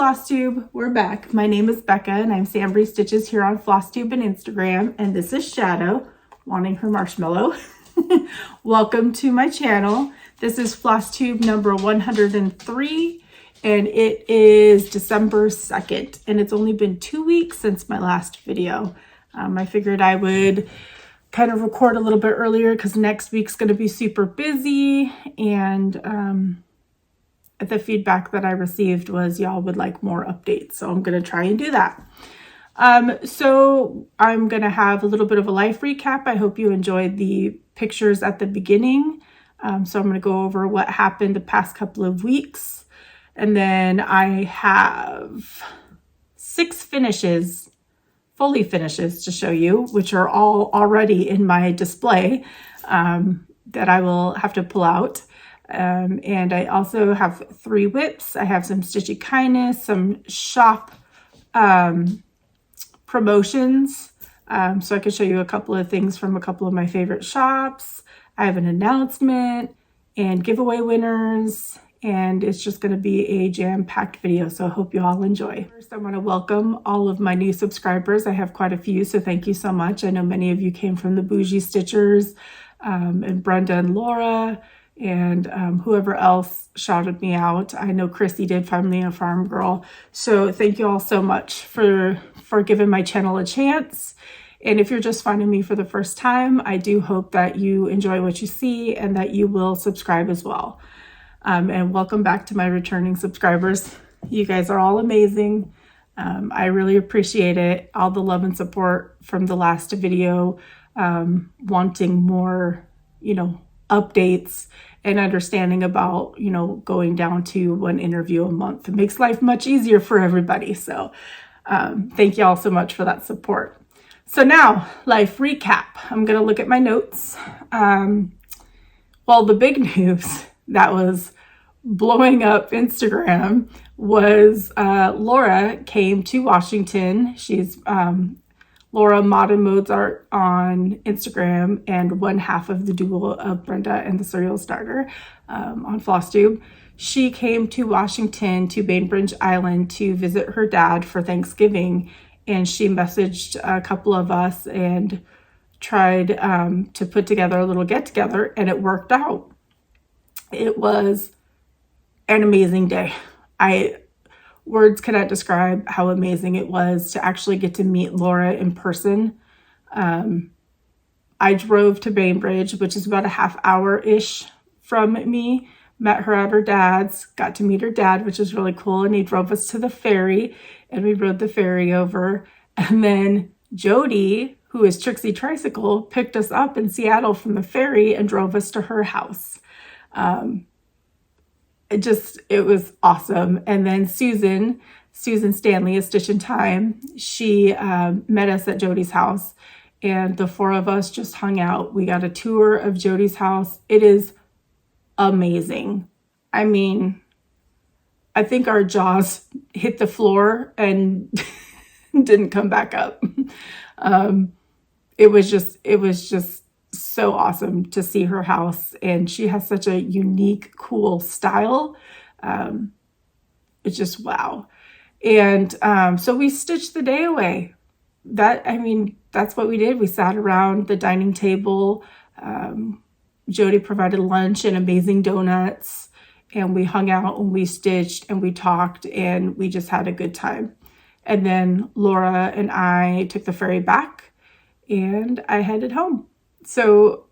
Flosstube, we're back. My name is Becca and I'm SamBrie Stitches here on Flosstube and Instagram, and this is Shadow wanting her marshmallow. Welcome to my channel. This is Flosstube number 103 and it is December 2nd and it's only been 2 weeks since my last video. I figured I would kind of record a little bit earlier because next week's going to be super busy, and the feedback that I received was y'all would like more updates, so I'm going to try and do that. So I'm going to have a little bit of a life recap. I hope you enjoyed the pictures at the beginning. So I'm going to go over what happened the past couple of weeks, and then I have 6 finishes, fully finishes to show you, which are all already in my display that I will have to pull out. And I also have 3 whips. I have some Stitchy Kindness, some shop promotions. So I can show you a couple of things from a couple of my favorite shops. I have an announcement and giveaway winners, and it's just going to be a jam-packed video. So I hope you all enjoy. First, I want to welcome all of my new subscribers. I have quite a few, so thank you so much. I know many of you came from the Bougie Stitchers, and Brenda and Laura, and whoever else shouted me out. I know Chrissy did, Family and Farm Girl. So thank you all so much for giving my channel a chance. And if you're just finding me for the first time, I do hope that you enjoy what you see and that you will subscribe as well. And welcome back to my returning subscribers. You guys are all amazing. I really appreciate it. All the love and support from the last video, wanting more, updates and understanding about, going down to 1 interview a month. It makes life much easier for everybody. So thank you all so much for that support. So now, life recap. I'm going to look at my notes. Well, the big news that was blowing up Instagram was Laura came to Washington. She's Laura Mod and Modes Art on Instagram and one half of the duo of Brenda and the Cereal Starter on Flosstube. She came to Washington to Bainbridge Island to visit her dad for Thanksgiving, and she messaged a couple of us and tried to put together a little get-together, and it worked out. It was an amazing day. Words cannot describe how amazing it was to actually get to meet Laura in person. I drove to Bainbridge, which is about a half hour-ish from me, met her at her dad's, got to meet her dad, which is really cool, and he drove us to the ferry, and we rode the ferry over. And then Jody, who is Trixie Tricycle, picked us up in Seattle from the ferry and drove us to her house. It was awesome. And then Susan Stanley is Stitch in Time. She met us at Jody's house, and the 4 of us just hung out. We got a tour of Jody's house. It is amazing. I mean, I think our jaws hit the floor and didn't come back up. It was just so awesome to see her house, and she has such a unique, cool style. It's just wow. And so we stitched the day away. That's what we did. We sat around the dining table. Jody provided lunch and amazing donuts, and we hung out and we stitched and we talked and we just had a good time. And then Laura and I took the ferry back and I headed home. So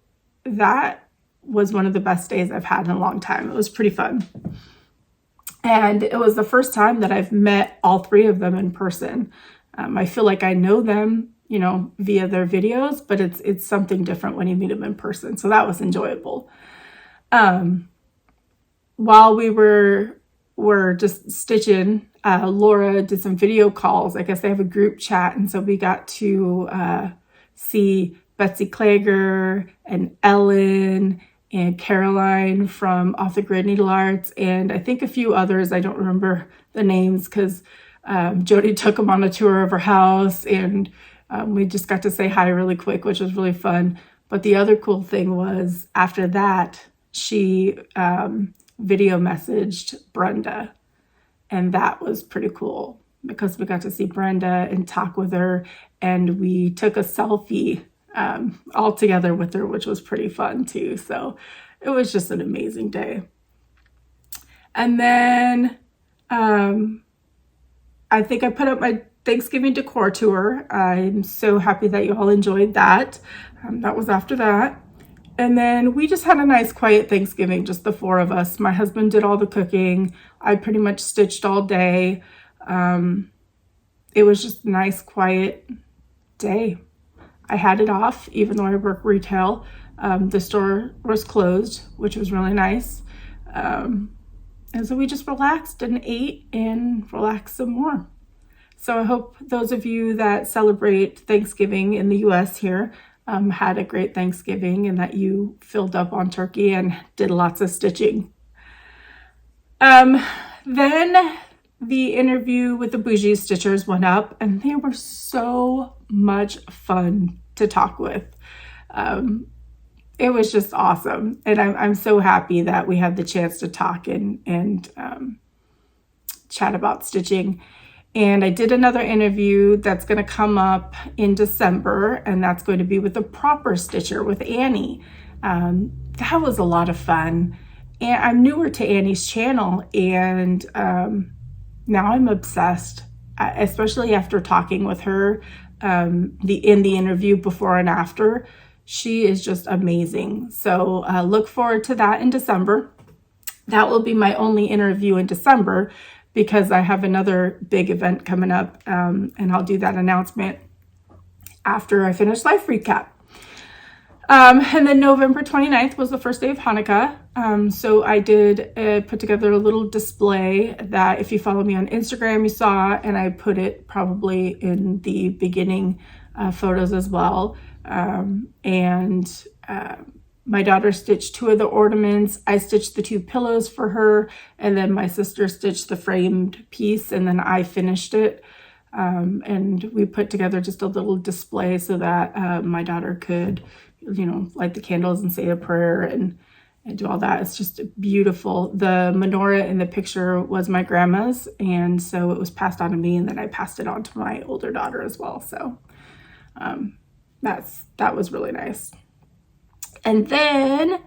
that was one of the best days I've had in a long time. It was pretty fun. And it was the first time that I've met all 3 of them in person. I feel like I know them, via their videos, but it's something different when you meet them in person. So that was enjoyable. While we were just stitching, Laura did some video calls. I guess they have a group chat. And so we got to see Betsy Klager and Ellen and Caroline from Off the Grid Needle Arts, and I think a few others. I don't remember the names because Jody took them on a tour of her house, and we just got to say hi really quick, which was really fun. But the other cool thing was after that, she video messaged Brenda, And that was pretty cool because we got to see Brenda and talk with her, and we took a selfie all together with her, which was pretty fun too. So it was just an amazing day. And then I think I put up my Thanksgiving decor tour. I'm so happy that you all enjoyed that. That was after that. And then we just had a nice quiet Thanksgiving, just the four of us. My husband did all the cooking. I pretty much stitched all day. It was just a nice quiet day. I had it off, even though I work retail. The store was closed, which was really nice. And so we just relaxed and ate and relaxed some more. So I hope those of you that celebrate Thanksgiving in the US here had a great Thanksgiving, and that you filled up on turkey and did lots of stitching. Then the interview with the Bougie Stitchers went up, and they were so much fun to talk with. It was just awesome, and I'm so happy that we had the chance to talk and chat about stitching. And I did another interview that's going to come up in December, and that's going to be with the proper stitcher with Annie. That was a lot of fun. And I'm newer to Annie's channel, and now I'm obsessed, especially after talking with her in the interview before and after. She is just amazing. So look forward to that in December. That will be my only interview in December, because I have another big event coming up, and I'll do that announcement after I finish Life Recap. And then November 29th was the first day of Hanukkah. So I did put together a little display that, if you follow me on Instagram, you saw, and I put it probably in the beginning photos as well. My daughter stitched 2 of the ornaments. I stitched the 2 pillows for her, and then my sister stitched the framed piece, and then I finished it. And we put together just a little display so that my daughter could, light the candles and say a prayer and do all that. It's just beautiful. The menorah in the picture was my grandma's, and so it was passed on to me, and then I passed it on to my older daughter as well. So that was really nice. And then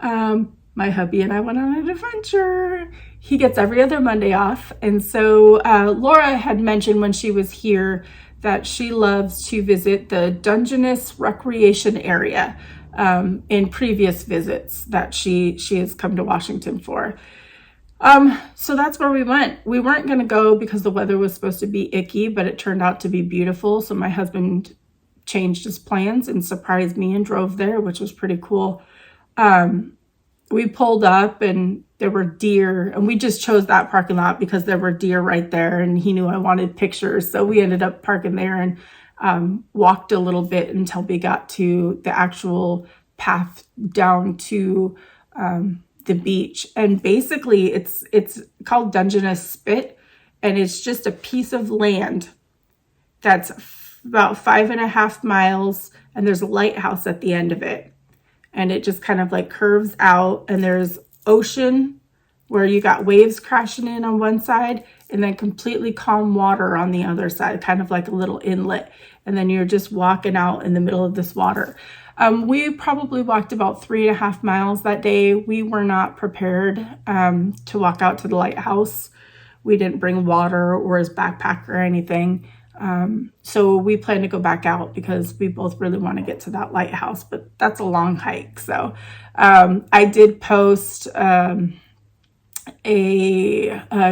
my hubby and I went on an adventure. He gets every other Monday off. And so Laura had mentioned when she was here that she loves to visit the Dungeness Recreation Area in previous visits that she has come to Washington for. So that's where we went. We weren't going to go because the weather was supposed to be icky, but it turned out to be beautiful. So my husband changed his plans and surprised me and drove there, which was pretty cool. We pulled up and there were deer, and we just chose that parking lot because there were deer right there, and he knew I wanted pictures. So we ended up parking there and walked a little bit until we got to the actual path down to the beach. And basically it's called Dungeness Spit, and it's just a piece of land that's about 5.5 miles, and there's a lighthouse at the end of it, and it just kind of like curves out, and there's ocean where you got waves crashing in on one side, and then completely calm water on the other side, kind of like a little inlet, and then you're just walking out in the middle of this water. We probably walked about 3.5 miles that day. We were not prepared to walk out to the lighthouse. We didn't bring water or his backpack or anything. So we plan to go back out because we both really want to get to that lighthouse, but that's a long hike. So I did post a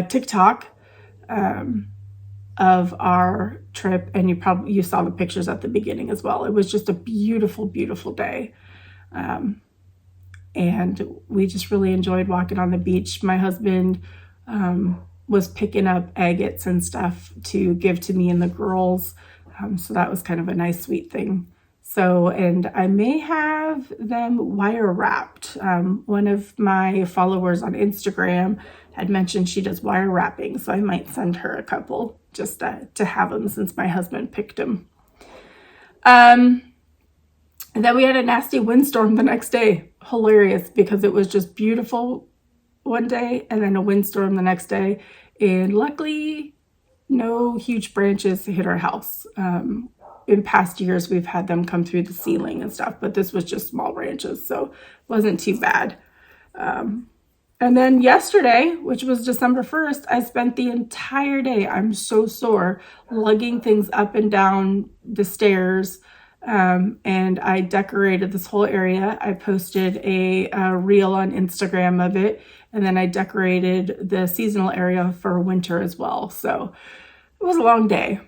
TikTok of our trip, and you saw the pictures at the beginning as well. It was just a beautiful, beautiful day. And we just really enjoyed walking on the beach. My husband was picking up agates and stuff to give to me and the girls. So that was kind of a nice, sweet thing. So, and I may have them wire wrapped. One of my followers on Instagram had mentioned she does wire wrapping, so I might send her a couple just to have them since my husband picked them. And then we had a nasty windstorm the next day. Hilarious, because it was just beautiful one day and then a windstorm the next day. and luckily no huge branches hit our house. In past years, we've had them come through the ceiling and stuff, but this was just small branches, so it wasn't too bad. And then yesterday, which was December 1st, I spent the entire day, I'm so sore, lugging things up and down the stairs. And I decorated this whole area. I posted a reel on Instagram of it. And then I decorated the seasonal area for winter as well. So it was a long day.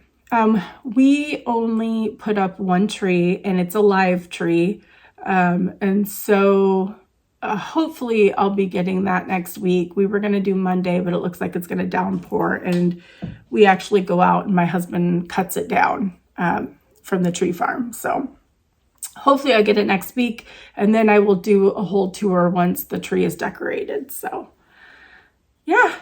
We only put up one tree, and it's a live tree. And so hopefully I'll be getting that next week. We were going to do Monday, but it looks like it's going to downpour, and we actually go out and my husband cuts it down from the tree farm. So hopefully I get it next week, and then I will do a whole tour once the tree is decorated. So yeah,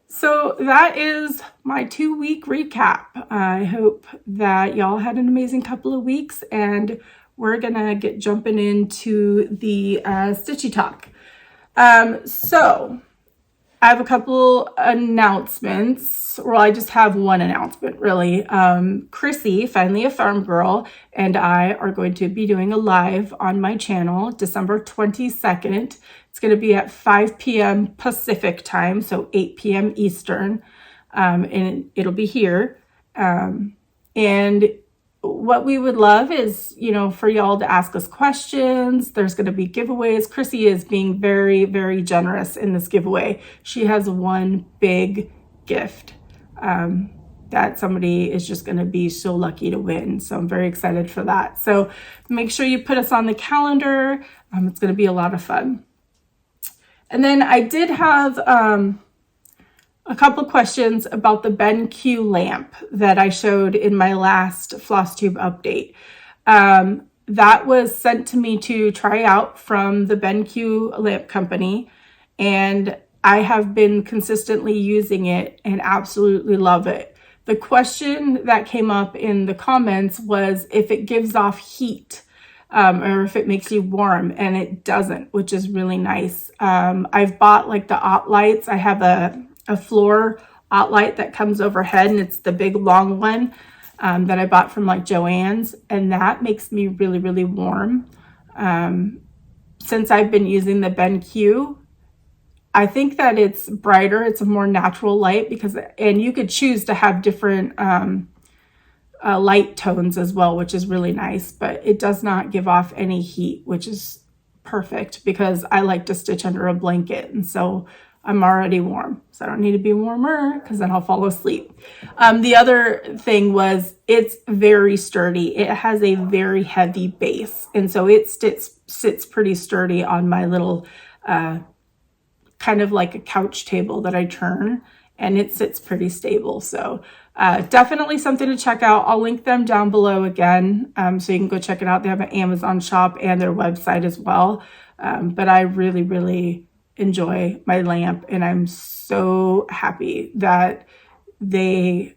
so that is my 2-week recap. I hope that y'all had an amazing couple of weeks, and we're gonna get jumping into the Stitchy Talk. So I have a couple announcements. Well, I just have one announcement, really. Chrissy, finally a farm girl, and I are going to be doing a live on my channel December 22nd. It's going to be at 5 p.m. Pacific time, so 8 p.m. Eastern, and it'll be here. And what we would love is, for y'all to ask us questions. There's going to be giveaways. Chrissy is being very, very generous in this giveaway. She has one big gift that somebody is just going to be so lucky to win. So I'm very excited for that. So make sure you put us on the calendar. It's going to be a lot of fun. And then I did have a couple questions about the BenQ lamp that I showed in my last Flosstube update. That was sent to me to try out from the BenQ lamp company, and I have been consistently using it and absolutely love it. The question that came up in the comments was if it gives off heat or if it makes you warm, and it doesn't, which is really nice. I've bought like the OT lights. I have a floor OT light that comes overhead, and it's the big long one that I bought from like Joann's, and that makes me really, really warm. Since I've been using the BenQ, I think that it's brighter. It's a more natural light and you could choose to have different light tones as well, which is really nice, but it does not give off any heat, which is perfect because I like to stitch under a blanket, and so I'm already warm, so I don't need to be warmer because then I'll fall asleep. The other thing was it's very sturdy. It has a very heavy base, and so it sits pretty sturdy on my little kind of like a couch table that I turn, and it sits pretty stable. So definitely something to check out. I'll link them down below again, so you can go check it out. They have an Amazon shop and their website as well. But I really, really enjoy my lamp, and I'm so happy that they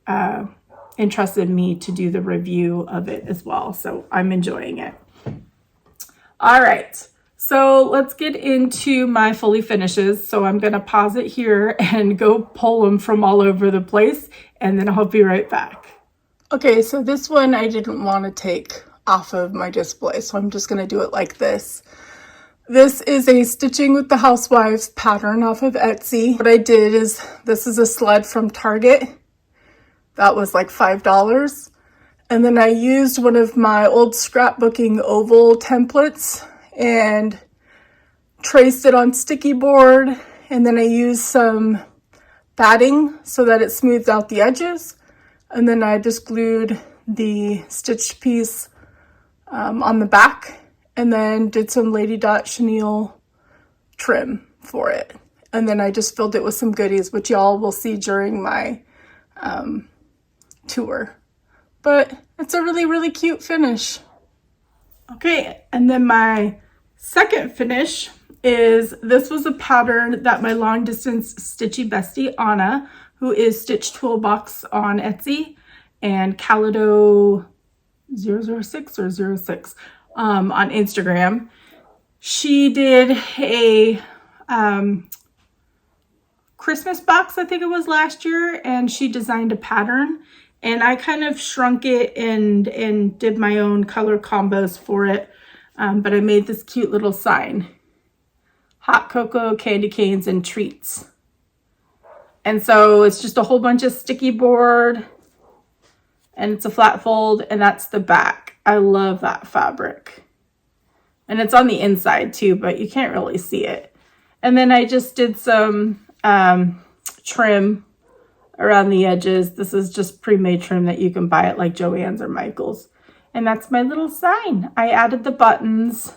entrusted me to do the review of it as well. So I'm enjoying it. All right. So let's get into my fully finishes. So I'm going to pause it here and go pull them from all over the place, and then I'll be right back. Okay, so this one I didn't want to take off of my display, so I'm just going to do it like this. This is a Stitching with the Housewives pattern off of Etsy. What I did is, this is a sled from Target. That was like $5. And then I used one of my old scrapbooking oval templates and traced it on sticky board, and then I used some batting so that it smoothed out the edges, and then I just glued the stitched piece on the back, and then did some Lady Dot chenille trim for it, and then I just filled it with some goodies, which y'all will see during my tour. But it's a really, really cute finish. Okay, and then my second finish is, this was a pattern that my long distance stitchy bestie Anna, who is StitchToolBox on Etsy, and Calido 006 or 06 on Instagram. She did a Christmas box, I think it was last year, and she designed a pattern, and I kind of shrunk it and did my own color combos for it. But I made this cute little sign: hot cocoa, candy canes, and treats. And so it's just a whole bunch of sticky board, and it's a flat fold, and that's the back. I love that fabric. And it's on the inside too, but you can't really see it. And then I just did some trim around the edges. This is just pre-made trim that you can buy at like Joann's or Michael's. And that's my little sign. I added the buttons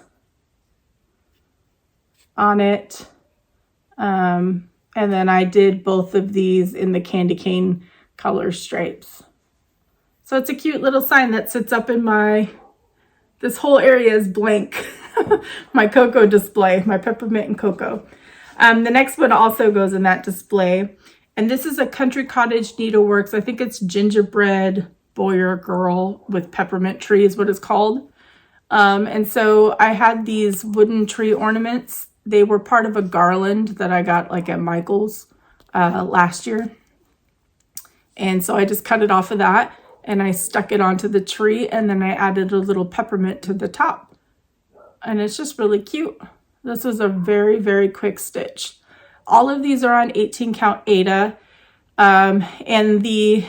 on it. And then I did both of these in the candy cane color stripes. So it's a cute little sign that sits up in my, this whole area is blank. My cocoa display, my peppermint and cocoa. The next one also goes in that display. And this is a Country Cottage Needleworks. I think it's Gingerbread Boy or Girl with Peppermint Tree is what it's called. And so I had these wooden tree ornaments. They were part of a garland that I got like at Michael's last year. And so I just cut it off of that and I stuck it onto the tree, and then I added a little peppermint to the top. And it's just really cute. This is a very, very quick stitch. All of these are on 18 count Aida. And the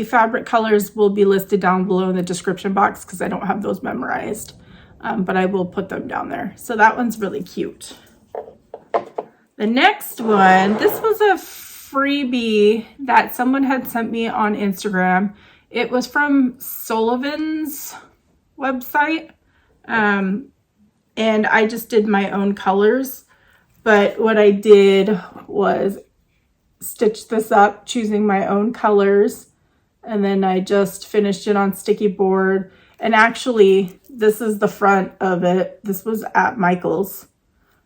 fabric colors will be listed down below in the description box because I don't have those memorized. But I will put them down there. So that one's really cute. The next one, this was a freebie that someone had sent me on Instagram. It was from Sullivans website. And I just did my own colors. But what I did was stitch this up, choosing my own colors. And then I just finished it on sticky board. And actually, this is the front of it. This was at Michael's.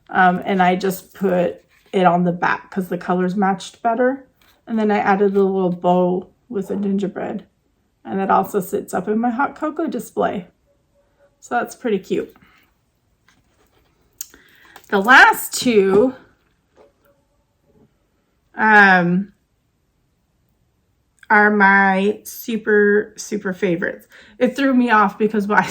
And I just put it on the back because the colors matched better. And then I added a little bow with a gingerbread. And that also sits up in my hot cocoa display. So that's pretty cute. The last two are my super, super favorites. It threw me off because I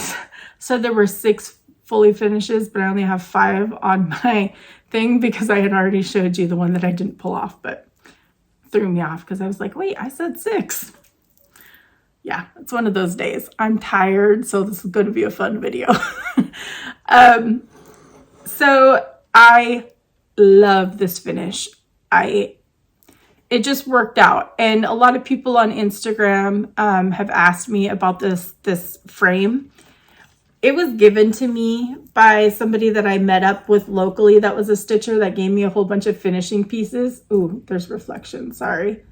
said there were 6 fully finishes, but I only have 5 on my thing because I had already showed you the one that I didn't pull off, but it threw me off because I was like, wait, I said 6. Yeah, it's one of those days. I'm tired, so this is going to be a fun video. So I love this finish. It just worked out. And a lot of people on Instagram have asked me about this frame. It was given to me by somebody that I met up with locally that was a stitcher that gave me a whole bunch of finishing pieces. Ooh, there's reflection, sorry.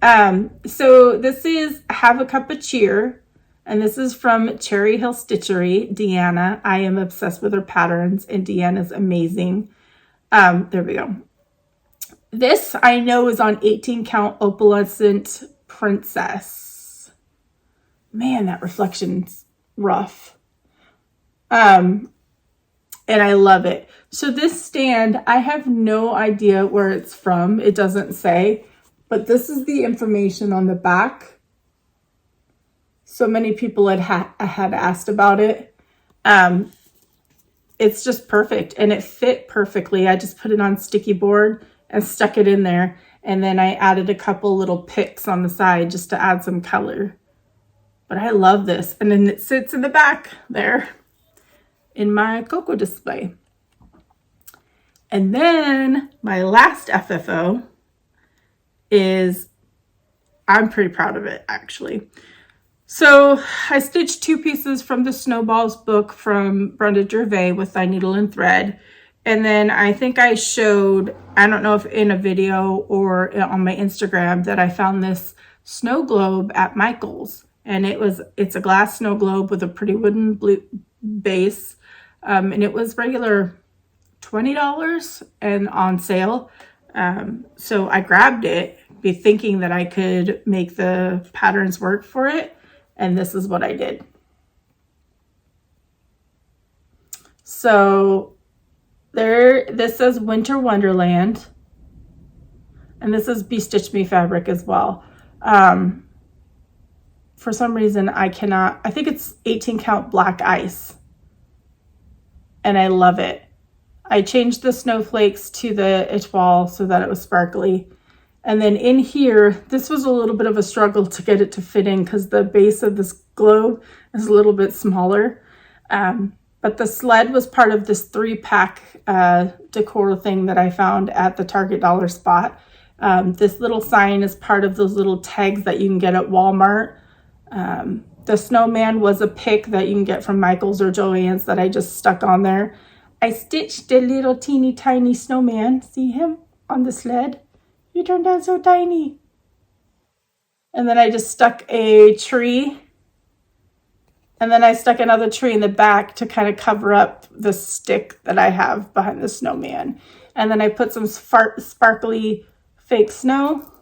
So this is Have a Cup of Cheer. And this is from cherryhillstitchery, Deanna. I am obsessed with her patterns, and Deanna's amazing. There we go. This I know is on 18 count opalescent princess. Man, that reflection's rough. And I love it. So this stand, I have no idea where it's from. It doesn't say, but this is the information on the back. So many people had asked about it. It's just perfect, and it fit perfectly. I just put it on sticky board and stuck it in there. And then I added a couple little picks on the side just to add some color. But I love this. And then it sits in the back there in my cocoa display. And then my last FFO is, I'm pretty proud of it actually. So I stitched 2 pieces from the Snowballs book from Brenda Gervais with Thy Needle and Thread. And then I think I showed, I don't know if in a video or on my Instagram, that I found this snow globe at Michael's. And it's a glass snow globe with a pretty wooden blue base. And it was regular $20 and on sale. So I grabbed it, thinking that I could make the patterns work for it. And this is what I did. So this says Winter Wonderland. And this is Bestitch Me fabric as well. For some reason, I think it's 18 count black ice. And I love it. I changed the snowflakes to the etoile so that it was sparkly. And then in here, this was a little bit of a struggle to get it to fit in because the base of this globe is a little bit smaller. But the sled was part of this 3-pack decor thing that I found at the Target dollar spot. This little sign is part of those little tags that you can get at Walmart. The snowman was a pick that you can get from Michael's or Joann's that I just stuck on there. I stitched a little teeny tiny snowman. See him on the sled? He turned out so tiny. And then I just stuck a tree. And then I stuck another tree in the back to kind of cover up the stick that I have behind the snowman. And then I put some sparkly fake snow.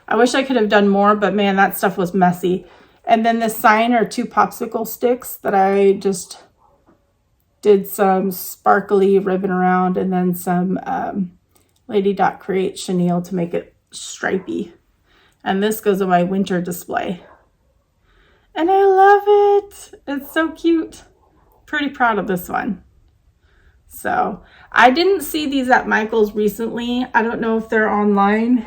I wish I could have done more, but man, that stuff was messy. And then the sign are 2 popsicle sticks that I just did some sparkly ribbon around, and then some Lady Dot Create chenille to make it stripy. And this goes on my winter display. And I love it. It's so cute. Pretty proud of this one. So I didn't see these at Michael's recently. I don't know if they're online.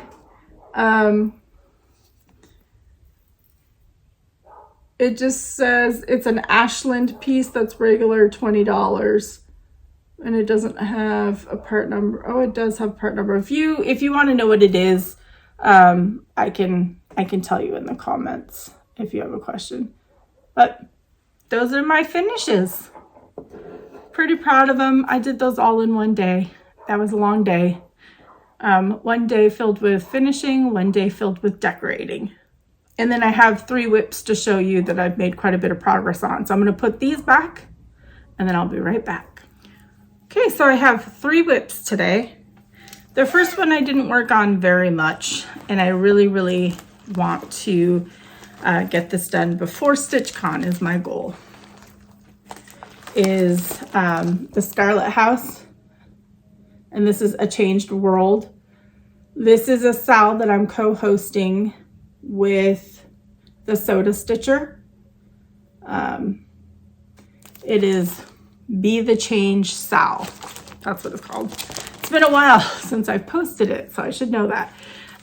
It just says it's an Ashland piece that's regular $20. And it doesn't have a part number. Oh, it does have part number. If you want to know what it is, I can tell you in the comments if you have a question. But those are my finishes. Pretty proud of them. I did those all in one day. That was a long day. One day filled with finishing, one day filled with decorating. And then I have 3 whips to show you that I've made quite a bit of progress on. So I'm going to put these back and then I'll be right back. Okay, so I have 3 whips today. The first one I didn't work on very much, and I really, really want to get this done before StitchCon is my goal, is the Scarlet House. And this is A Changed World. This is a sal that I'm co-hosting with the Soda Stitcher. It is Be the Change Sal. That's what it's called. It's been a while since I've posted it, so I should know that.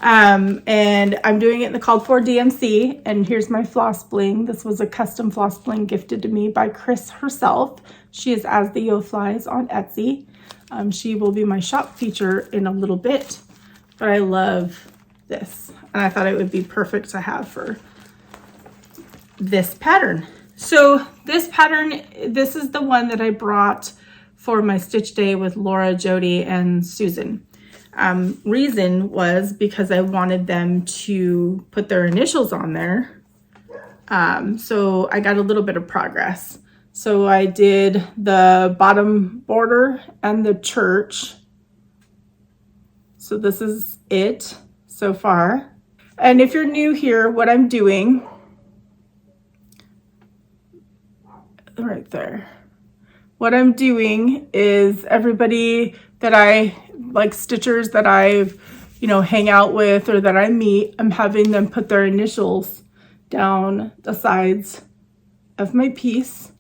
And I'm doing it in the called for DMC, and here's my floss bling. This was a custom floss bling gifted to me by Chris herself. She is as the Yoo Flies on Etsy. She will be my shop feature in a little bit, but I love this, and I thought it would be perfect to have for this pattern. So this pattern, this is the one that I brought for my stitch day with Laura, Jody, and Susan. Reason was because I wanted them to put their initials on there. So I got a little bit of progress. So I did the bottom border and the church. So this is it so far. And if you're new here, what I'm doing right there, what I'm doing is everybody that I like, stitchers that I've, hang out with or that I meet, I'm having them put their initials down the sides of my piece.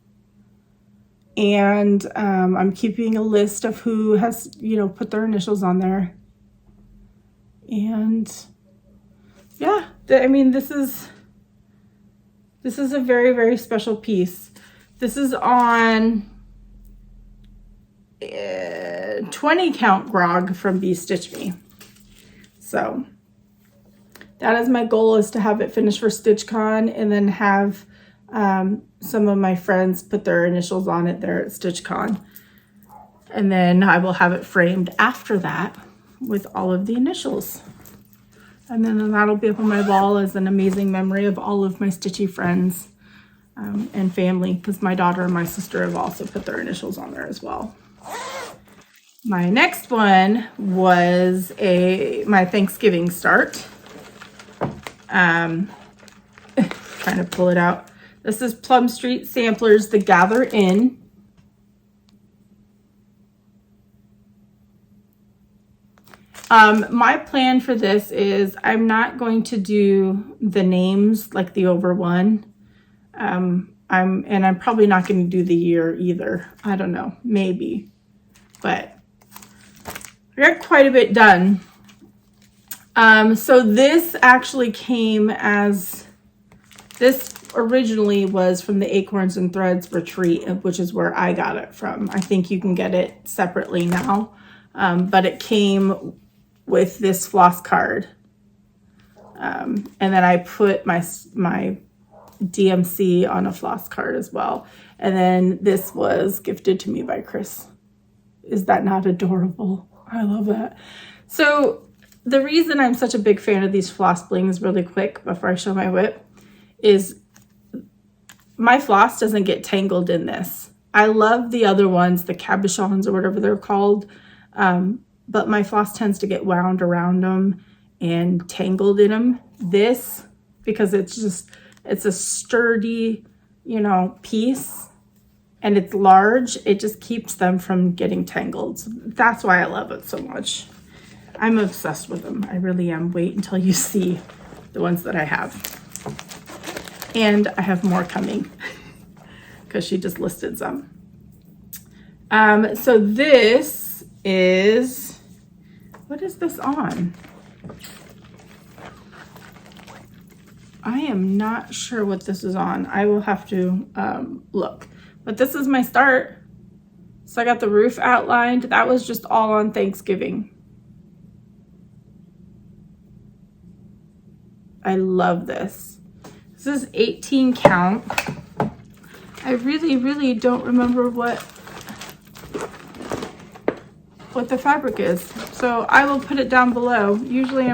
And I'm keeping a list of who has, put their initials on there. And yeah, this is a very, very special piece. This is on 20 count grog from Bestitch Me. So that is my goal, is to have it finished for StitchCon, and then have some of my friends put their initials on it there at StitchCon. And then I will have it framed after that with all of the initials. And then that'll be up on my wall as an amazing memory of all of my stitchy friends and family, because my daughter and my sister have also put their initials on there as well. My next one was my Thanksgiving start. Trying to pull it out. This is Plum Street Samplers, The Gather In. My plan for this is I'm not going to do the names like the over one. I'm probably not going to do the year either. I don't know, maybe, but I got quite a bit done. So this actually came as, this originally was from the Acorns and Threads retreat, which is where I got it from. I think you can get it separately now, but it came with this floss card. And then I put my DMC on a floss card as well. And then this was gifted to me by Chris. Is that not adorable? I love that. So the reason I'm such a big fan of these floss blings, really quick before I show my whip, is my floss doesn't get tangled in this. I love the other ones, the cabochons or whatever they're called, but my floss tends to get wound around them and tangled in them. This, because it's a sturdy, you know, piece, and it's large, it just keeps them from getting tangled. So that's why I love it so much. I'm obsessed with them. I really am. Wait until you see the ones that I have. And I have more coming because she just listed some. So this is, what is this on? I am not sure what this is on. I will have to look. But this is my start. So I got the roof outlined. That was just all on Thanksgiving. I love this. This is 18 count. I really don't remember what the fabric is. So I will put it down below. Usually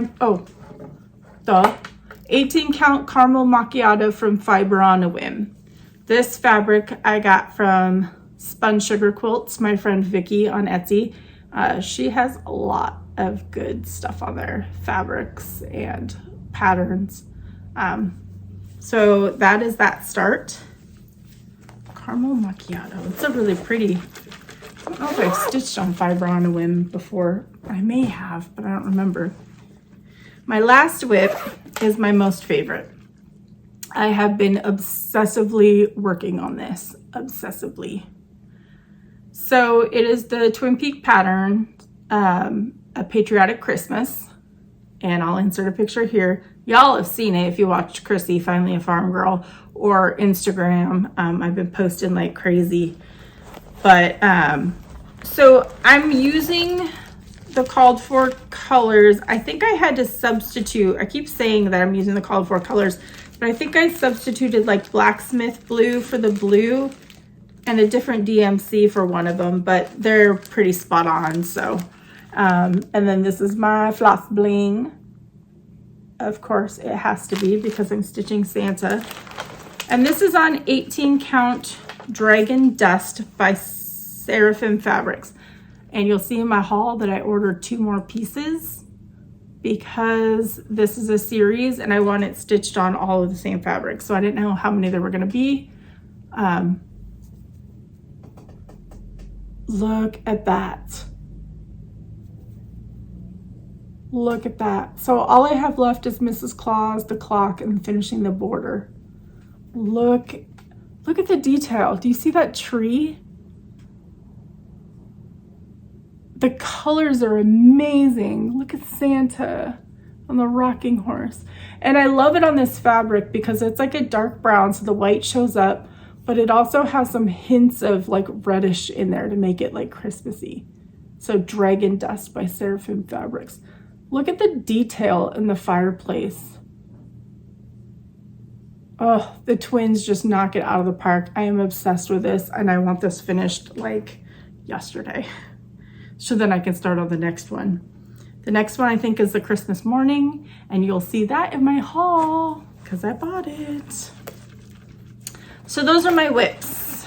18 count caramel macchiato from Fiber on a Whim. This fabric I got from Spun Sugar Quilts, my friend Vicky on Etsy. She has a lot of good stuff on there, fabrics and patterns. So that is that start. Caramel macchiato. It's a really pretty, I don't know if I've stitched on Fiber on a Whim before. I may have, but I don't remember. My last whip is my most favorite. I have been obsessively working on this, obsessively. So it is the Twin Peak pattern, A Patriotic Christmas, and I'll insert a picture here. Y'all have seen it if you watched Chrissy, Finally a Farm Girl, or Instagram. I've been posting like crazy. But so I'm using the called for colors. I think I had to substitute. I keep saying that I'm using the called for colors, but I think I substituted like blacksmith blue for the blue and a different DMC for one of them, but they're pretty spot on. So, and then this is my floss bling. Of course it has to be because I'm stitching Santa. And this is on 18 count Dragon Dust by Seraphim Fabrics. And you'll see in my haul that I ordered 2 more pieces because this is a series and I want it stitched on all of the same fabric. So I didn't know how many there were going to be. Look at that. Look at that. So all I have left is Mrs. Claus, the clock, and finishing the border. Look at the detail. Do you see that tree? The colors are amazing. Look at Santa on the rocking horse. And I love it on this fabric because it's like a dark brown, so the white shows up, but it also has some hints of like reddish in there to make it like Christmassy. So Dragon Dust by Seraphim Fabrics. Look at the detail in the fireplace. Oh, the twins just knock it out of the park. I am obsessed with this and I want this finished like yesterday. So then I can start on the next one. The next one I think is the Christmas morning, and you'll see that in my haul because I bought it. So those are my whips.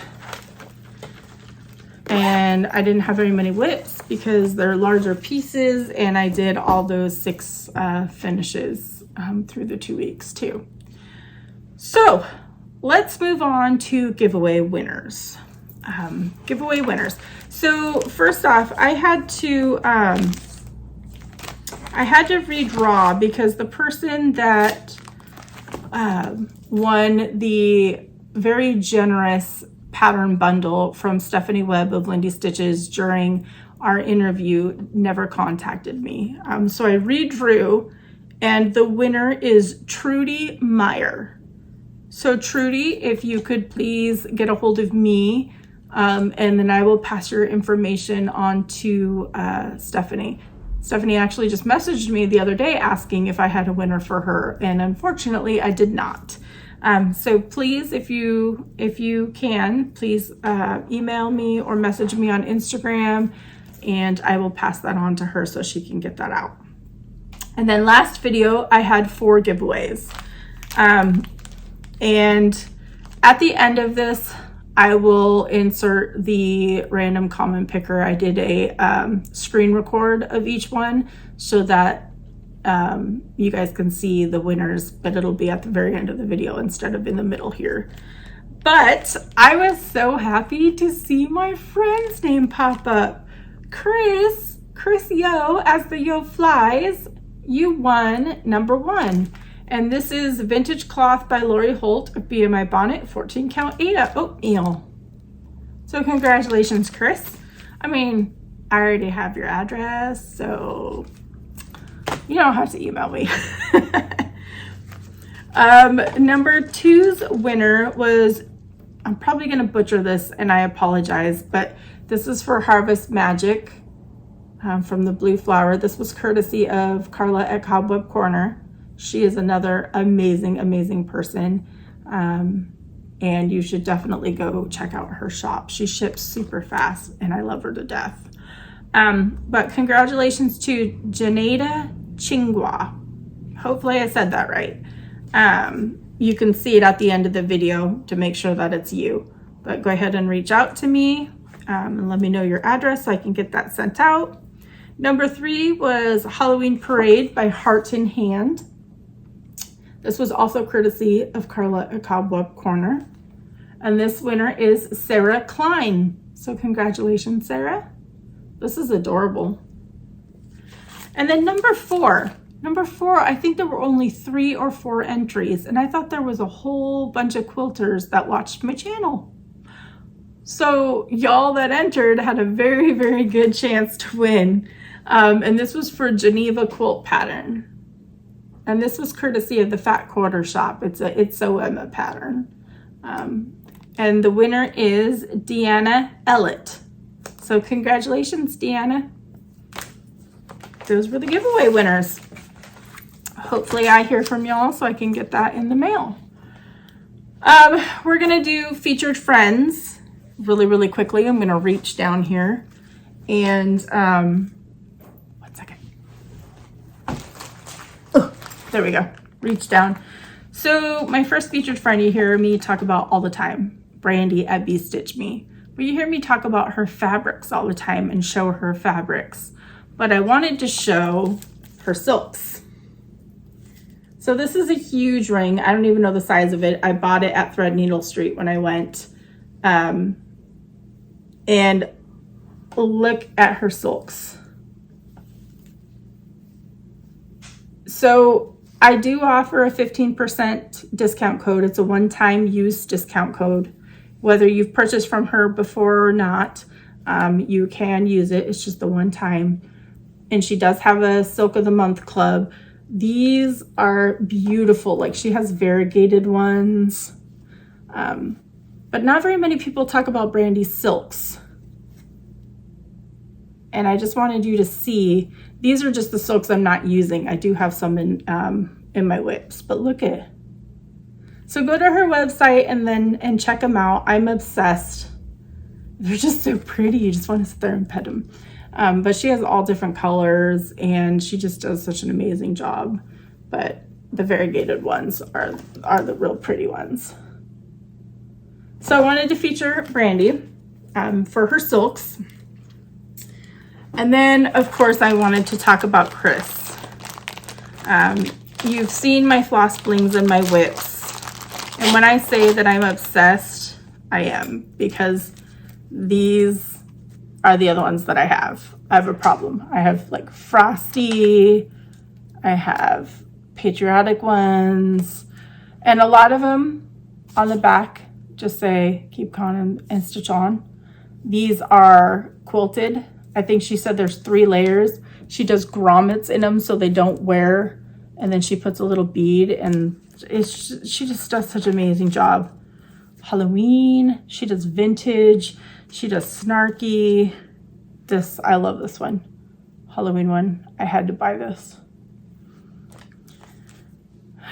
And I didn't have very many whips because they're larger pieces, and I did all those 6 finishes through the 2 weeks too. So let's move on to giveaway winners. Giveaway winners. So first off, I had to I had to redraw because the person that won the very generous pattern bundle from Stephanie Webb of Lindy Stitches during our interview never contacted me. So I redrew, and the winner is Trudy Meyer. So Trudy, if you could please get a hold of me, and then I will pass your information on to Stephanie. Stephanie actually just messaged me the other day asking if I had a winner for her, and unfortunately I did not. So please, if you can, please email me or message me on Instagram, and I will pass that on to her so she can get that out. And then last video, I had 4 giveaways. And at the end of this, I will insert the random comment picker. I did a screen record of each one so that you guys can see the winners, but it'll be at the very end of the video instead of in the middle here. But I was so happy to see my friend's name pop up. Chris Yo, as the Yoo Flies, you won number 1. And this is Vintage Cloth by Lori Holt of BMI Bonnet, 14 count Ada oatmeal. So congratulations, Chris. I mean, I already have your address, so you don't have to email me. Number 2's winner was, I'm probably gonna butcher this and I apologize, but this is for Harvest Magic from the Blue Flower. This was courtesy of Carla at Cobweb Corner. She is another amazing, amazing person. And you should definitely go check out her shop. She ships super fast and I love her to death. But congratulations to Janeda Chingwa. Hopefully I said that right. You can see it at the end of the video to make sure that it's you. But go ahead and reach out to me and let me know your address so I can get that sent out. Number 3 was Halloween Parade by Heart in Hand. This was also courtesy of Carla at Cobweb Corner. And this winner is Sarah Klein. So congratulations, Sarah. This is adorable. And then number 4. Number 4, I think there were only 3 or 4 entries, and I thought there was a whole bunch of quilters that watched my channel. So y'all that entered had a very, very good chance to win. And this was for Geneva Quilt Pattern. And this was courtesy of the Fat Quarter Shop. It's So Emma pattern. And the winner is Deanna Ellett. So congratulations, Deanna. Those were the giveaway winners. Hopefully I hear from y'all so I can get that in the mail. We're gonna do featured friends really, really quickly. I'm gonna reach down here and one second. Oh, there we go, reach down. So my first featured friend you hear me talk about all the time, Brandy at BeStitchMe. But you hear me talk about her fabrics all the time and show her fabrics. But I wanted to show her silks. So this is a huge ring. I don't even know the size of it. I bought it at Threadneedle Street when I went. And look at her silks. So I do offer a 15% discount code. It's a one-time use discount code. Whether you've purchased from her before or not, you can use it. It's just the one time. And she does have a Silk of the Month club. These are beautiful. Like, she has variegated ones. But not very many people talk about Brandy's silks. And I just wanted you to see, these are just the silks I'm not using. I do have some in my whips, but look at it. So go to her website and check them out. I'm obsessed. They're just so pretty. You just want to sit there and pet them. But she has all different colors and she just does such an amazing job. But the variegated ones are the real pretty ones. So I wanted to feature Brandy for her silks. And then, of course, I wanted to talk about Chris. You've seen my floss blings and my whips. And when I say that I'm obsessed, I am, because these are the other ones that I have. I have a problem. I have like frosty, I have patriotic ones, and a lot of them on the back just say keep calm and stitch on. These are quilted. I think she said there's 3 layers. She does grommets in them so they don't wear, and then she puts a little bead, and she just does such an amazing job. Halloween, she does vintage, she does snarky. This, I love this one. Halloween one, I had to buy this.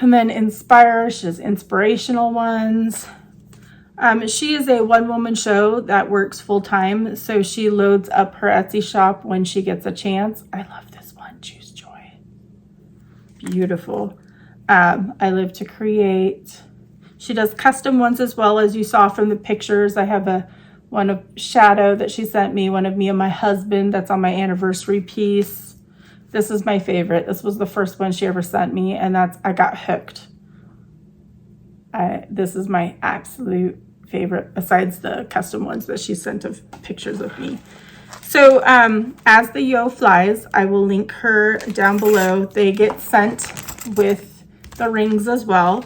And then Inspire, she does inspirational ones. She is a one-woman show that works full-time, so she loads up her Etsy shop when she gets a chance. I love this one, Choose Joy. Beautiful. I live to create. She does custom ones as well, as you saw from the pictures. I have one of Shadow that she sent me, one of me and my husband that's on my anniversary piece. This is my favorite. This was the first one she ever sent me, and I got hooked. This is my absolute favorite, besides the custom ones that she sent of pictures of me. So as the Yoo Flies, I will link her down below. They get sent with the rings as well.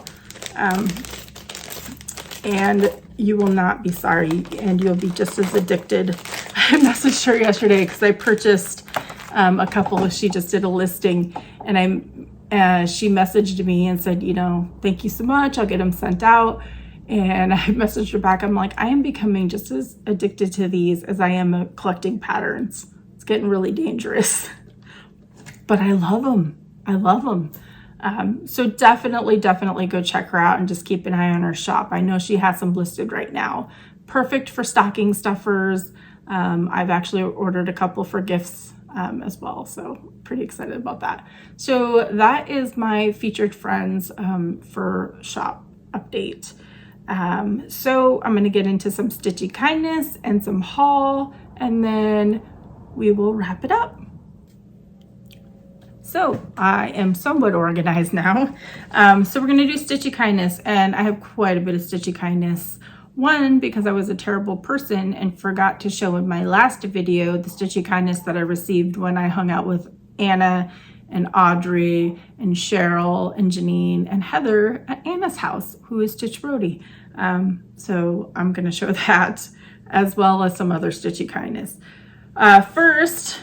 And you will not be sorry, and you'll be just as addicted. I messaged her yesterday because I purchased a couple. She just did a listing, and she messaged me and said, you know, thank you so much. I'll get them sent out. And I messaged her back. I'm like, I am becoming just as addicted to these as I am collecting patterns. It's getting really dangerous, but I love them. I love them. So definitely go check her out and just keep an eye on her shop. I know she has some listed right now. Perfect for stocking stuffers. I've actually ordered a couple for gifts as well. So pretty excited about that. So that is my featured friends for shop update. So I'm going to get into some stitchy kindness and some haul, and then we will wrap it up. So I am somewhat organized now. So we're going to do stitchy kindness, and I have quite a bit of stitchy kindness. One, because I was a terrible person and forgot to show in my last video the stitchy kindness that I received when I hung out with Anna and Audrey and Cheryl and Janine and Heather at Anna's house, who is Stitch Brody. So I'm going to show that, as well as some other stitchy kindness. First,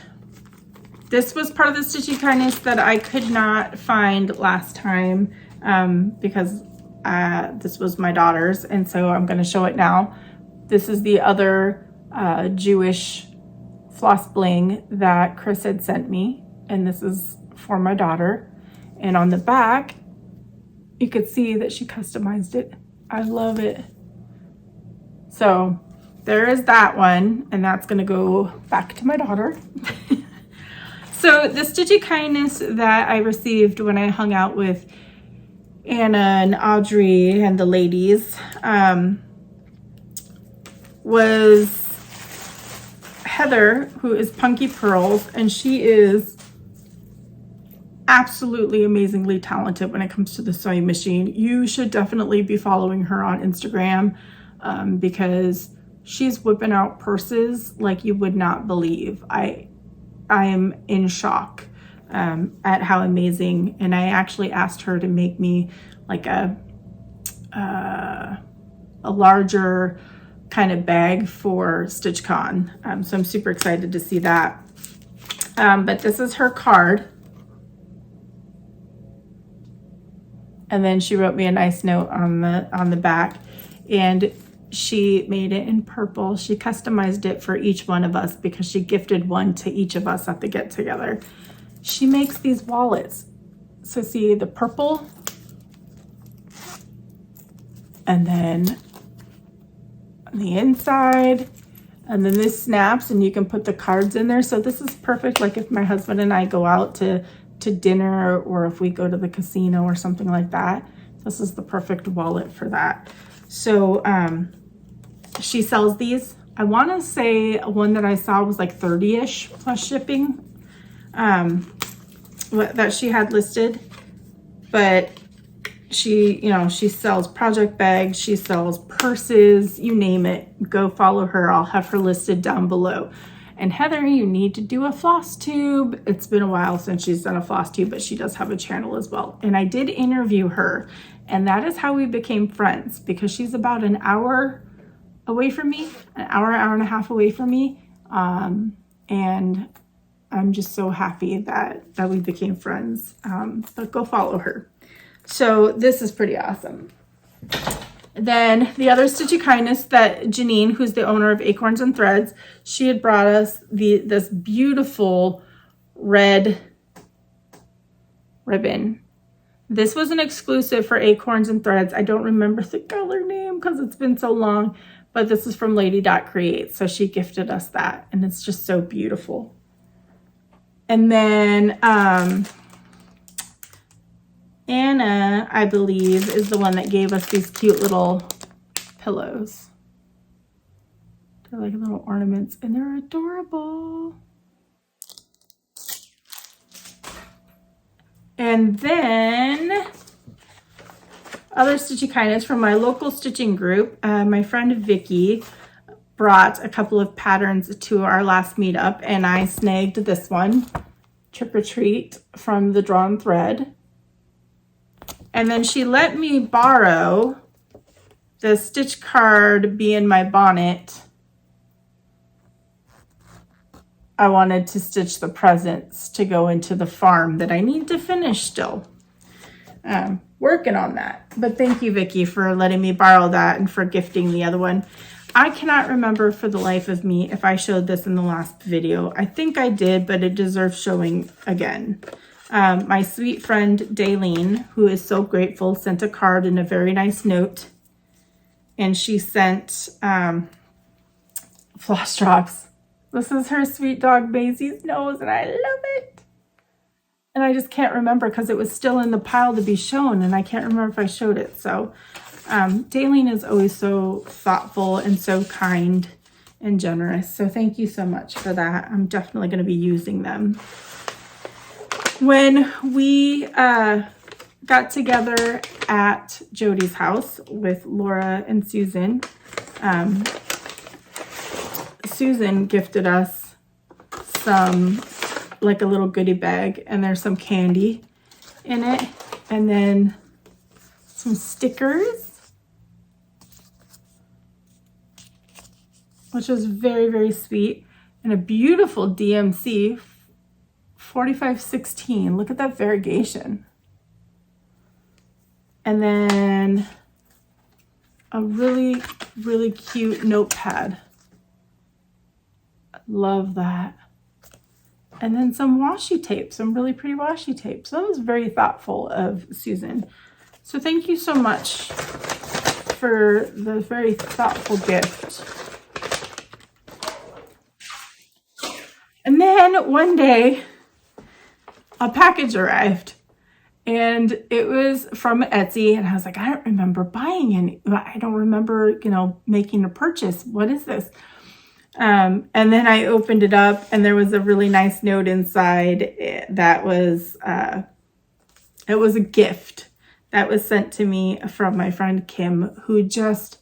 this was part of the stitchy kindness that I could not find last time because this was my daughter's, and so I'm going to show it now. This is the other Jewish floss bling that Chris had sent me, and this is for my daughter. And on the back, you could see that she customized it. I love it. So there is that one, and that's going to go back to my daughter. So the stitchy kindness that I received when I hung out with Anna and Audrey and the ladies was Heather, who is Punky Purls, and she is absolutely amazingly talented when it comes to the sewing machine. You should definitely be following her on Instagram because she's whipping out purses like you would not believe. I am in shock at how amazing, and I actually asked her to make me like a larger kind of bag for StitchCon. So I'm super excited to see that. But this is her card. And then she wrote me a nice note on the back, and she made it in purple. She customized it for each one of us because she gifted one to each of us at the get together. She makes these wallets. So see the purple, and then on the inside, and then this snaps and you can put the cards in there. So this is perfect, like if my husband and I go out to dinner, or if we go to the casino or something like that. This is the perfect wallet for that. So she sells these. I want to say one that I saw was like 30-ish plus shipping that she had listed, but she sells project bags, she sells purses, you name it. Go follow her. I'll have her listed down below. And Heather, you need to do a floss tube. It's been a while since she's done a floss tube, but she does have a channel as well. And I did interview her, and that is how we became friends, because she's about an hour away from me, an hour and a half away from me. And I'm just so happy that we became friends. But go follow her. So this is pretty awesome. Then the other Stitchy Kindness, that Janine, who's the owner of Acorns and Threads, she had brought us this beautiful red ribbon. This was an exclusive for Acorns and Threads. I don't remember the color name because it's been so long, but this is from Lady Create. So she gifted us that, and it's just so beautiful. And then Anna, I believe, is the one that gave us these cute little pillows. They're like little ornaments, and they're adorable. And then other Stitchy Kindness from my local stitching group. My friend Vicky brought a couple of patterns to our last meetup, and I snagged this one, Trick or Treat, from the Drawn Thread. And then she let me borrow the stitch card Be in My Bonnet. I wanted to stitch the presents to go into the farm that I need to finish still. Working on that. But thank you, Vicky, for letting me borrow that and for gifting the other one. I cannot remember for the life of me if I showed this in the last video. I think I did, but it deserves showing again. My sweet friend Daylene, who is so grateful, sent a card and a very nice note. And she sent floss drops. This is her sweet dog Maisie's nose, and I love it. And I just can't remember because it was still in the pile to be shown, and I can't remember if I showed it. So Daylene is always so thoughtful and so kind and generous. So thank you so much for that. I'm definitely going to be using them. When we got together at Jody's house with Laura and Susan, Susan gifted us some, like a little goodie bag, and there's some candy in it, and then some stickers, which is very, very sweet, and a beautiful DMC 4516. Look at that variegation. And then a really, really cute notepad. Love that. And then some washi tape, some really pretty washi tape. So that was very thoughtful of Susan. So thank you so much for the very thoughtful gift. And then one day, a package arrived, and it was from Etsy, and I was like, I don't remember buying any. I don't remember, making a purchase. What is this? And then I opened it up, and there was a really nice note inside that was, it was a gift that was sent to me from my friend Kim, who just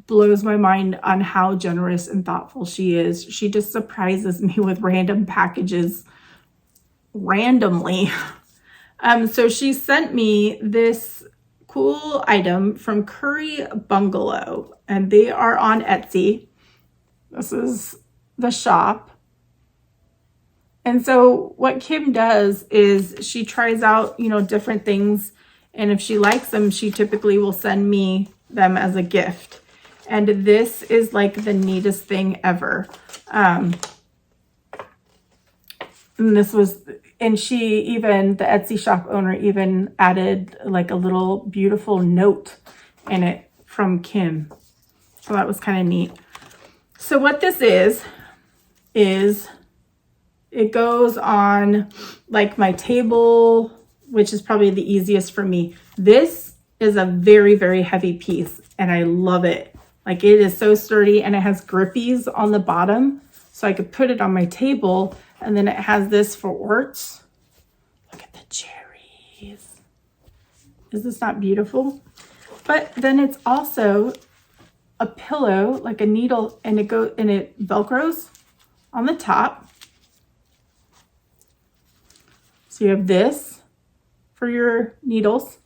blows my mind on how generous and thoughtful she is. She just surprises me with random packages randomly. So she sent me this cool item from Curry Bungalow, and they are on Etsy. This is the shop. And so what Kim does is she tries out, different things, and if she likes them, she typically will send me them as a gift. And this is like the neatest thing ever. And this was, and she even, the Etsy shop owner even added like a little beautiful note in it from Kim. So that was kind of neat. So what this is it goes on like my table, which is probably the easiest for me. This is a very, very heavy piece, and I love it. Like, it is so sturdy, and it has grippies on the bottom, so I could put it on my table. And then it has this for orts. Look at the cherries. Is this not beautiful? But then it's also a pillow, like a needle, and it velcros on the top. So you have this for your needles,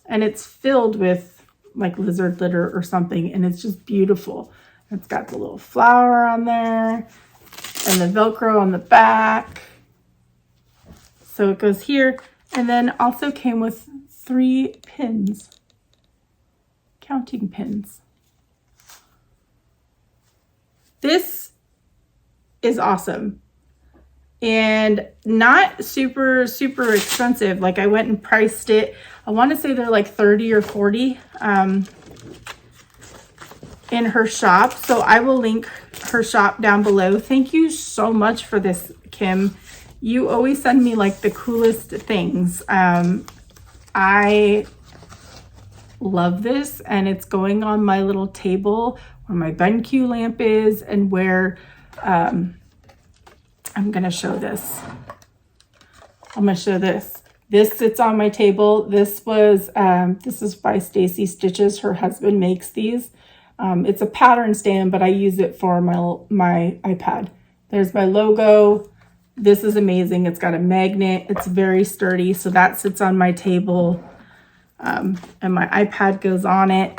and it's filled with like lizard litter or something, and it's just beautiful. It's got the little flower on there and the Velcro on the back. So it goes here, and then also came with 3 pins, counting pins. This is awesome and not super expensive. Like, I went and priced it. I want to say they're like 30 or 40 in her shop. So I will link her shop down below. Thank you so much for this, Kim. You always send me like the coolest things. I love this, and it's going on my little table where my BenQ lamp is, and where I'm gonna show this. I'm gonna show this. This sits on my table. This was this is by Stacie Stitches. Her husband makes these. It's a pattern stand, but I use it for my iPad. There's my logo. This is amazing. It's got a magnet. It's very sturdy, so that sits on my table, and my iPad goes on it.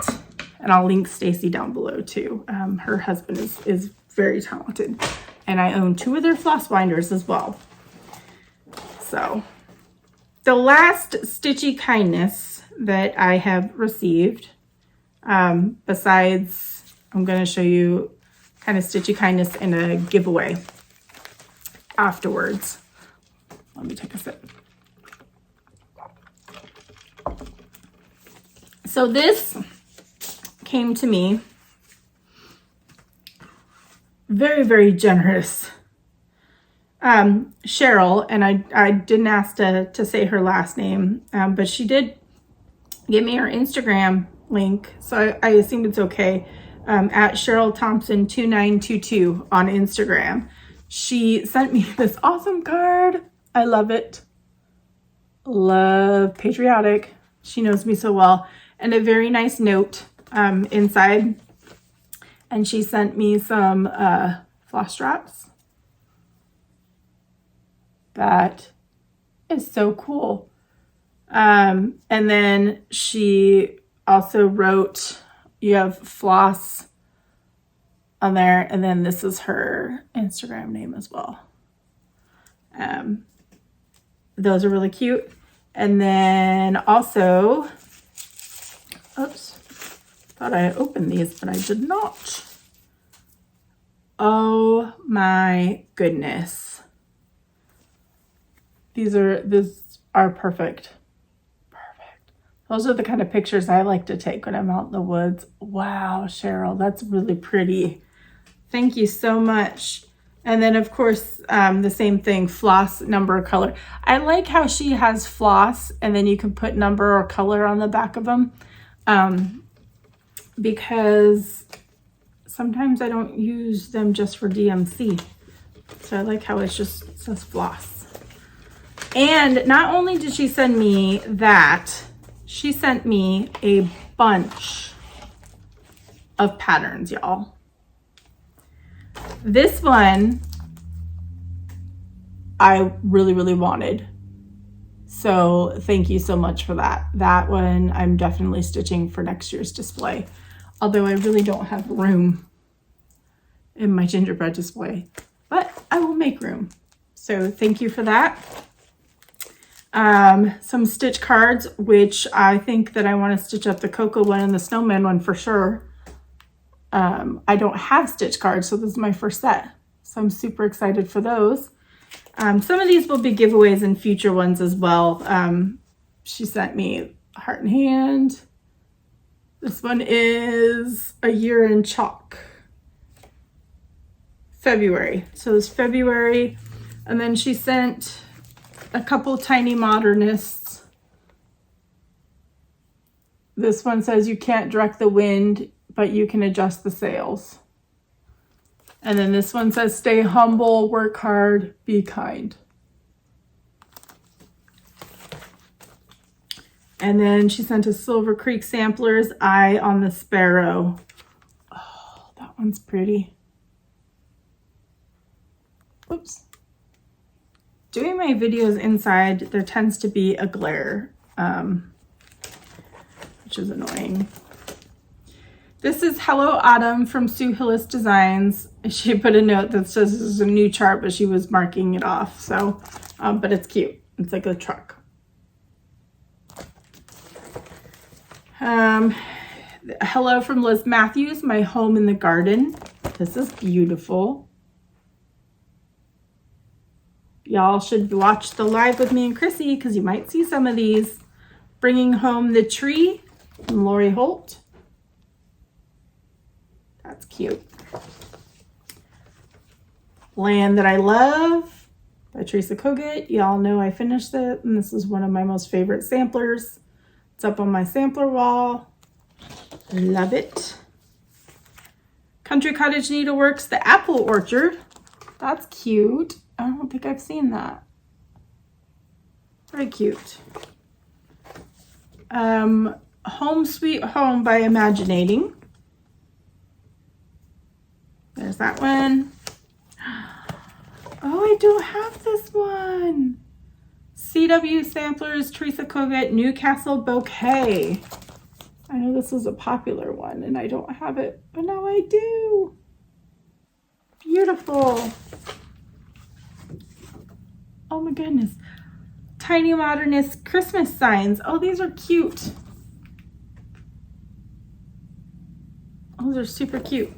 And I'll link Stacie down below too. Her husband is very talented, and I own 2 of their floss binders as well. So the last stitchy kindness that I have received, besides, I'm going to show you kind of stitchy kindness in a giveaway afterwards. Let me take a sip. So this came to me very generous. Cheryl, and I didn't ask to say her last name, but she did give me her Instagram link, so I assumed it's okay. At Cheryl Thompson 2922 on Instagram. She sent me this awesome card. I love it. Love patriotic. She knows me so well. And a very nice note inside. And she sent me some floss straps. That is so cool. And then she also wrote, you have floss on there, and then this is her Instagram name as well. Those are really cute. And then also, oops, thought I opened these, but I did not. Oh my goodness. These are perfect. Those are the kind of pictures I like to take when I'm out in the woods. Wow, Cheryl, that's really pretty. Thank you so much. And then, of course, the same thing, floss, number, color. I like how she has floss, and then you can put number or color on the back of them, because sometimes I don't use them just for DMC. So I like how it just says floss. And not only did she send me that, she sent me a bunch of patterns, y'all. This one I really wanted. So thank you so much for that. That one I'm definitely stitching for next year's display. Although I really don't have room in my gingerbread display, but I will make room. So thank you for that. Some stitch cards, which I think that I want to stitch up the cocoa one and the snowman one for sure. I don't have stitch cards, so this is my first set. So I'm super excited for those. Some of these will be giveaways in future ones as well. She sent me heart and hand. This one is a year in chalk. February. So it's February. And then she sent a couple tiny modernists. This one says you can't direct the wind, but you can adjust the sails. And then this one says stay humble, work hard, be kind. And then she sent a Silver Creek Samplers Eye on the Sparrow. Oh, that one's pretty. my videos inside, there tends to be a glare, which is annoying. This is Hello Autumn from Sue Hillis Designs. She put a note that says this is a new chart, but she was marking it off. So, but it's cute. It's like a truck. Hello from Liz Matthews, My Home in the Garden. This is beautiful. Y'all should watch the live with me and Chrissy because you might see some of these. Bringing Home the Tree from Lori Holt. That's cute. Land That I Love by Teresa Kogut. Y'all know I finished it, and this is one of my most favorite samplers. It's up on my sampler wall. Love it. Country Cottage Needleworks, The Apple Orchard. That's cute. I don't think I've seen that. Very cute. Home Sweet Home by Imaginating. There's that one. Oh, I don't have this one. CW Samplers, Teresa Kogut, Newcastle Bouquet. I know this is a popular one and I don't have it, but now I do. Beautiful. Oh my goodness. Tiny Modernist Christmas Signs. Oh, these are cute. Those are super cute.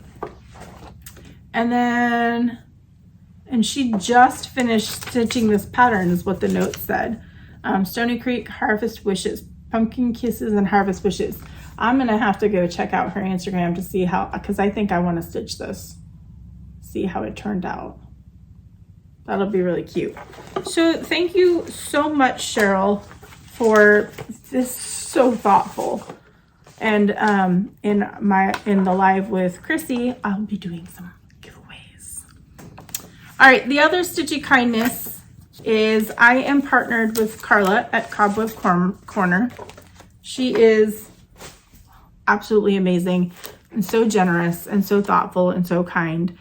And then, and she just finished stitching this pattern is what the note said. Stony Creek Harvest Wishes, Pumpkin Kisses and Harvest Wishes. I'm gonna have to go check out her Instagram to see how, because I think I want to stitch this. See how it turned out. That'll be really cute. So thank you so much, Cheryl, for this. So thoughtful. And in the live with Chrissy, I'll be doing some giveaways. All right, the other Stitchy kindness is I am partnered with Carla at Cobweb Corner. She is absolutely amazing and so generous and so thoughtful and so kind.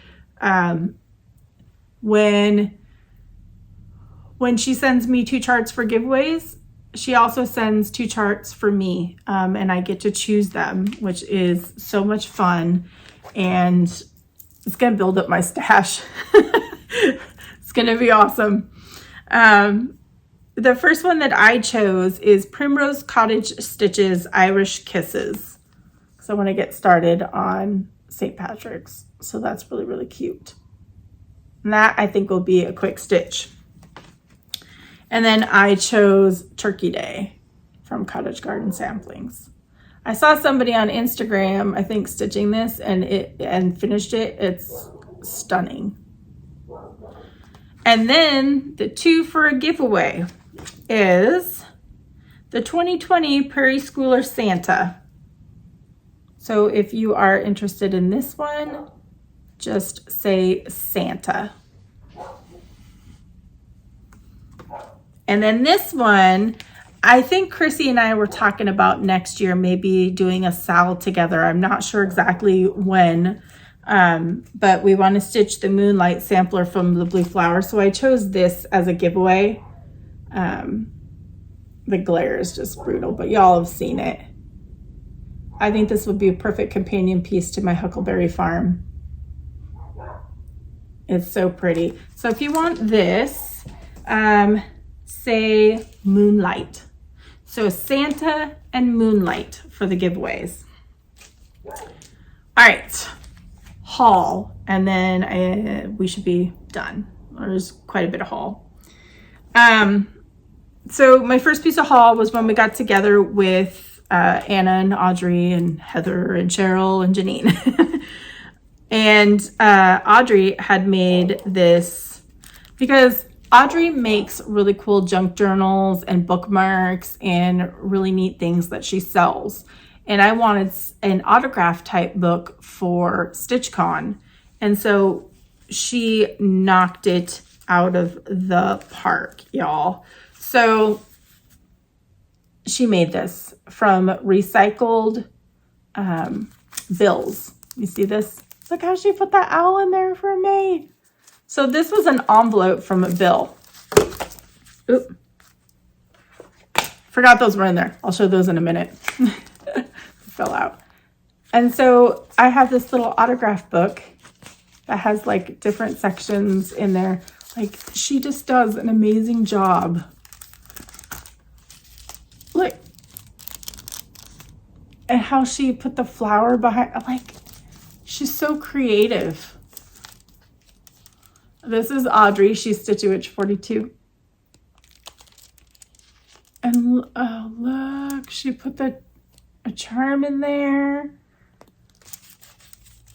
When she sends me 2 charts for giveaways, she also sends 2 charts for me, and I get to choose them, which is so much fun, and it's gonna build up my stash. It's gonna be awesome. The first one that I chose is Primrose Cottage Stitches Irish Kisses. So I want to get started on St. Patrick's. So that's really, really cute. And that I think will be a quick stitch. And then I chose Turkey Day from Cottage Garden Samplings. I saw somebody on Instagram, I think, stitching this and finished it. It's stunning. And then the 2 for a giveaway is the 2020 Prairie Schooler Santa. So if you are interested in this one, just say Santa. And then this one, I think Chrissy and I were talking about next year, maybe doing a sal together. I'm not sure exactly when, but we want to stitch the Moonlight sampler from the Blue Flower. So I chose this as a giveaway. The glare is just brutal, but y'all have seen it. I think this would be a perfect companion piece to my Huckleberry Farm. It's so pretty. So if you want this, say Moonlight. So Santa and Moonlight for the giveaways. All right, haul, and then we should be done. There's quite a bit of haul. So my first piece of haul was when we got together with Anna and Audrey and Heather and Cheryl and Janine. And Audrey had made this because Audrey makes really cool junk journals and bookmarks and really neat things that she sells. And I wanted an autograph type book for StitchCon. And so she knocked it out of the park, y'all. So she made this from recycled bills. You see this? Look how she put that owl in there for me. So this was an envelope from a bill. Oop. Forgot those were in there. I'll show those in a minute. Fell out. And so I have this little autograph book that has like different sections in there. Like, she just does an amazing job. Like, and how she put the flower behind, like, she's so creative. This is Audrey. She's Stitchy Witch 42. And oh, look, she put a charm in there.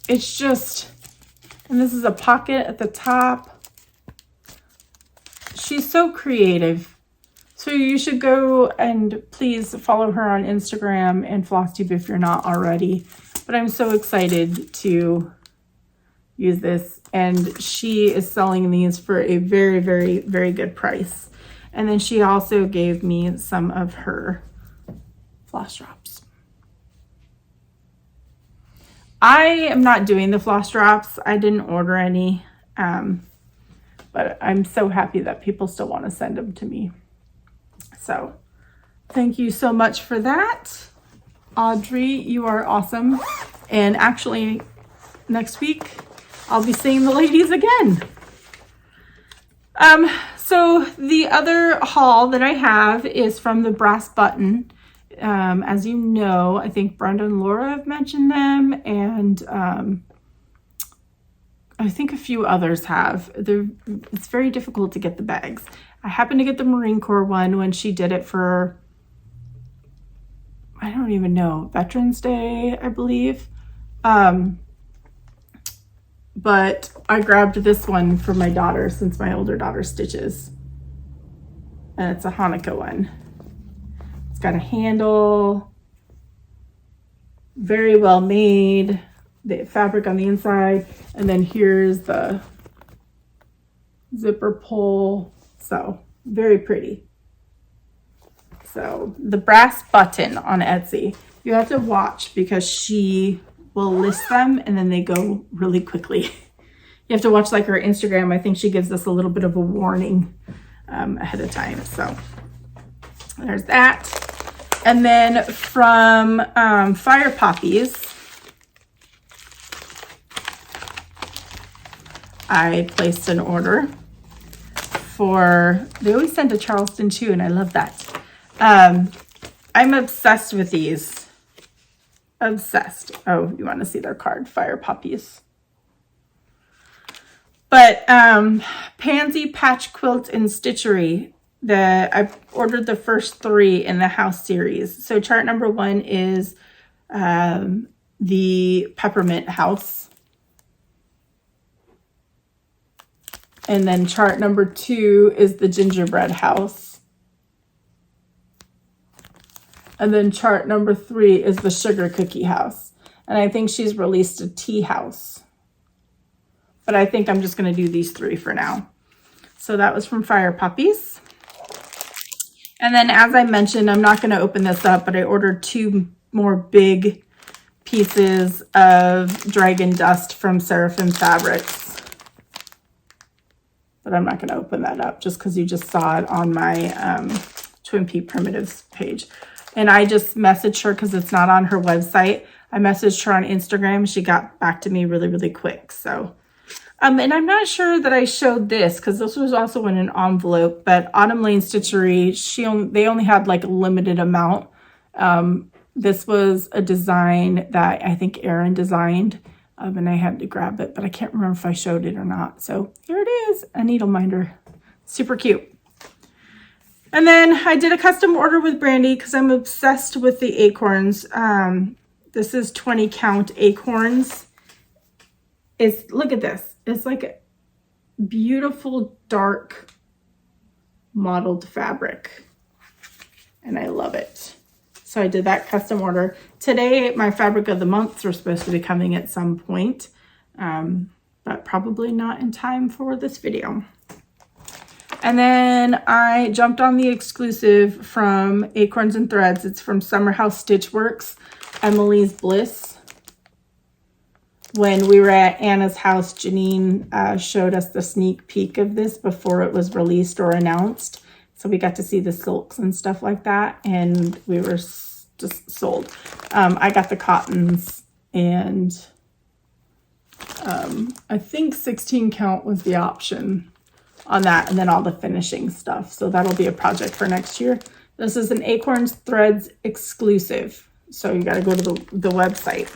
It's just, and this is a pocket at the top. She's so creative. So you should go and please follow her on Instagram and Flosstube if you're not already. But I'm so excited to use this. And she is selling these for a very, very, very good price. And then she also gave me some of her floss drops. I am not doing the floss drops. I didn't order any. But I'm so happy that people still want to send them to me. So thank you so much for that. Audrey, you are awesome. And actually, next week, I'll be seeing the ladies again. So the other haul that I have is from the Thebrassbutton. As you know, I think Brenda and Laura have mentioned them, and I think a few others have. It's very difficult to get the bags. I happened to get the Marine Corps one when she did it for, I don't even know, Veterans Day, I believe. But I grabbed this one for my daughter since my older daughter stitches. And it's a Hanukkah one. It's got a handle, very well made, the fabric on the inside, and then here's the zipper pull. So very pretty. So the Thebrassbutton on Etsy. You have to watch because she will list them and then they go really quickly. You have to watch like her Instagram. I think she gives us a little bit of a warning ahead of time. So there's that. And then from Fire Poppies, I placed an order for, they always send to Charleston too, and I love that. I'm obsessed with these. Obsessed. Oh, you want to see their card, Fire Poppies. But Pansy Patch Quilt and Stitchery, I ordered the first 3 in the house series. So chart number 1 is the peppermint house. And then chart number 2 is the gingerbread house. And then chart number 3 is the sugar cookie house. And I think she's released a tea house. But I think I'm just going to do these 3 for now. So that was from Fire Poppies. And then as I mentioned, I'm not going to open this up, but I ordered 2 more big pieces of Dragon Dust from Seraphim Fabrics. But I'm not going to open that up just because you just saw it on my Twin Peak Primitives page. And I just messaged her because it's not on her website. I messaged her on Instagram. She got back to me really, really quick. So, and I'm not sure that I showed this because this was also in an envelope, but Autumn Lane Stitchery, they only had like a limited amount. This was a design that I think Erin designed, and I had to grab it, but I can't remember if I showed it or not. So here it is, a needle minder. Super cute. And then I did a custom order with Brandy because I'm obsessed with the acorns. This is 20 count acorns. Look at this. It's like a beautiful dark mottled fabric. And I love it. So I did that custom order. Today, my fabric of the months are supposed to be coming at some point, but probably not in time for this video. And then I jumped on the exclusive from Acorns and Threads. It's from Summer House Stitchworks, Emily's Bliss. When we were at Anna's house, Janine showed us the sneak peek of this before it was released or announced. So we got to see the silks and stuff like that, and we were just sold. I got the cottons, and I think 16 count was the option on that, and then all the finishing stuff. So that'll be a project for next year. This is an Acorns Threads exclusive, so you got to go to the website.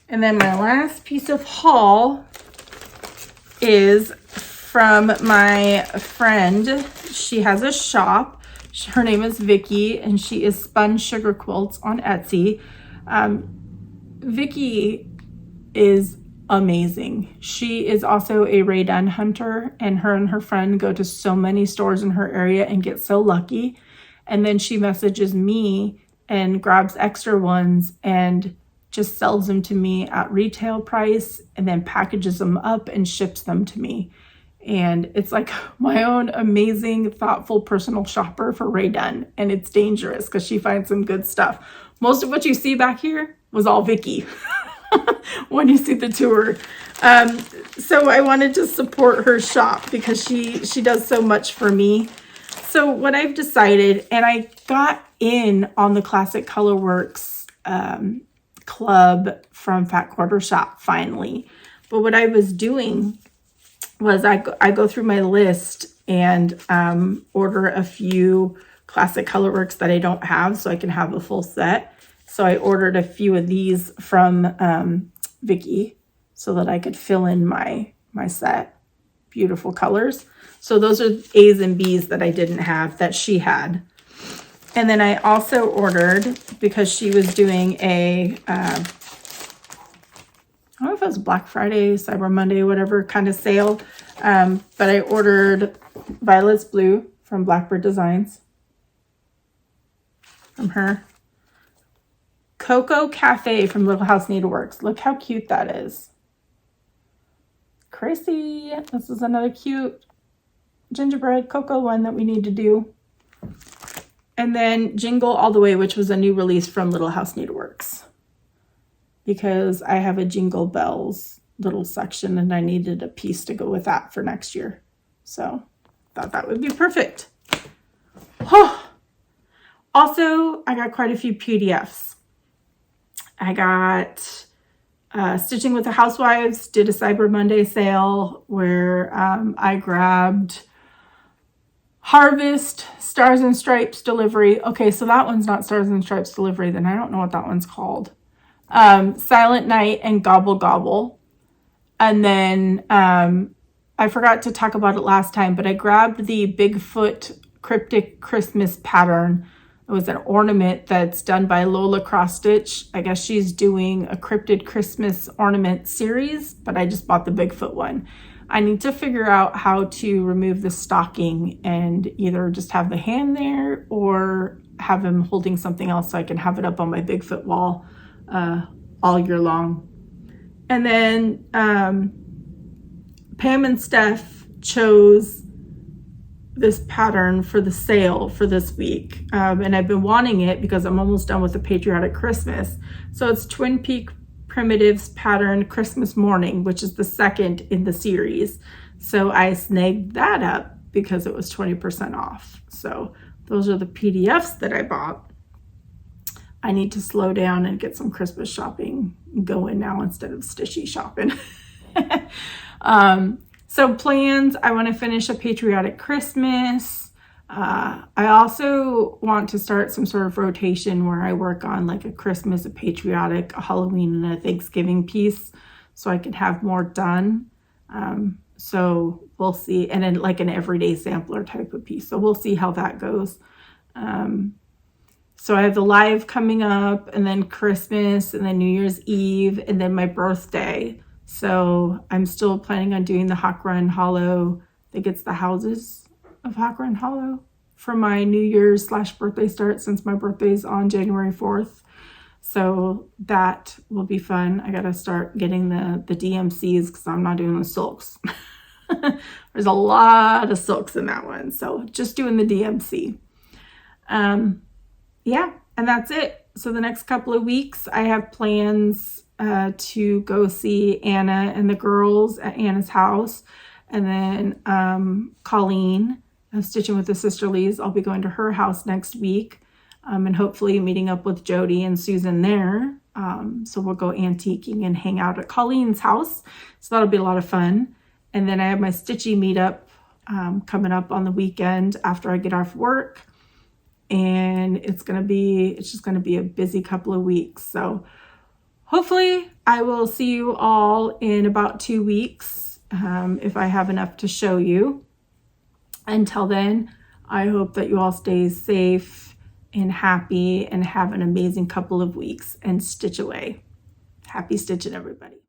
And then my last piece of haul is from my friend. She has a shop. Her name is Vicky, and she is Spun Sugar Quilts on Etsy. Vicky is amazing. She is also a Rae Dunn hunter, and her friend go to so many stores in her area and get so lucky. And then she messages me and grabs extra ones and just sells them to me at retail price, and then packages them up and ships them to me. And it's like my own amazing, thoughtful personal shopper for Rae Dunn. And it's dangerous because she finds some good stuff. Most of what you see back here was all Vicky when you see the tour. So I wanted to support her shop because she does so much for me. So what I've decided, and I got in on the Classic Colorworks club from Fat Quarter Shop finally. But what I was doing was I go through my list and order a few Classic Colorworks that I don't have so I can have a full set. So I ordered a few of these from Vicky so that I could fill in my set. Beautiful colors. So those are A's and B's that I didn't have that she had. And then I also ordered, because she was doing a, I don't know if it was Black Friday, Cyber Monday, whatever kind of sale. But I ordered Violet's Blue from Blackbird Designs from her. Cocoa Cafe from Little House Needleworks. Look how cute that is. Crazy. This is another cute gingerbread cocoa one that we need to do. And then Jingle All the Way, which was a new release from Little House Needleworks, because I have a Jingle Bells little section and I needed a piece to go with that for next year. So thought that would be perfect. Oh. Also, I got quite a few PDFs. I got Stitching with the Housewives did a Cyber Monday sale where I grabbed Harvest, Stars and Stripes Delivery. Okay, so that one's not Stars and Stripes Delivery, then I don't know what that one's called. Silent Night and Gobble Gobble. And then I forgot to talk about it last time, but I grabbed the Bigfoot Cryptic Christmas pattern. It was an ornament that's done by Lola Cross Stitch. I guess she's doing a cryptid Christmas ornament series, but I just bought the Bigfoot one. I need to figure out how to remove the stocking and either just have the hand there or have him holding something else so I can have it up on my Bigfoot wall all year long. And then Pam and Steph chose this pattern for the sale for this week. And I've been wanting it because I'm almost done with the Patriotic Christmas. So it's Twin Peak Primitives pattern Christmas Morning, which is the second in the series. So I snagged that up because it was 20% off. So those are the PDFs that I bought. I need to slow down and get some Christmas shopping going now instead of stitchy shopping. So plans, I want to finish a Patriotic Christmas. I also want to start some sort of rotation where I work on like a Christmas, a Patriotic, a Halloween, and a Thanksgiving piece so I can have more done. So we'll see. And then like an everyday sampler type of piece. So we'll see how that goes. So I have the live coming up, and then Christmas, and then New Year's Eve, and then my birthday. So I'm still planning on doing the Hawk Run Hollow. I think it's the houses of Hawk Run Hollow for my New Year's / birthday start, since my birthday's on January 4th. So that will be fun. I got to start getting the DMCs because I'm not doing the silks. There's a lot of silks in that one. So just doing the DMC. Yeah, and that's it. So the next couple of weeks, I have plans to go see Anna and the girls at Anna's house, and then Colleen of Stitching with the Sisterlies. I'll be going to her house next week, and hopefully meeting up with Jody and Susan there. So we'll go antiquing and hang out at Colleen's house. So that'll be a lot of fun. And then I have my Stitchy meetup coming up on the weekend after I get off work. And it's just gonna be a busy couple of weeks. So hopefully I will see you all in about 2 weeks, if I have enough to show you. Until then, I hope that you all stay safe and happy and have an amazing couple of weeks and stitch away. Happy stitching, everybody.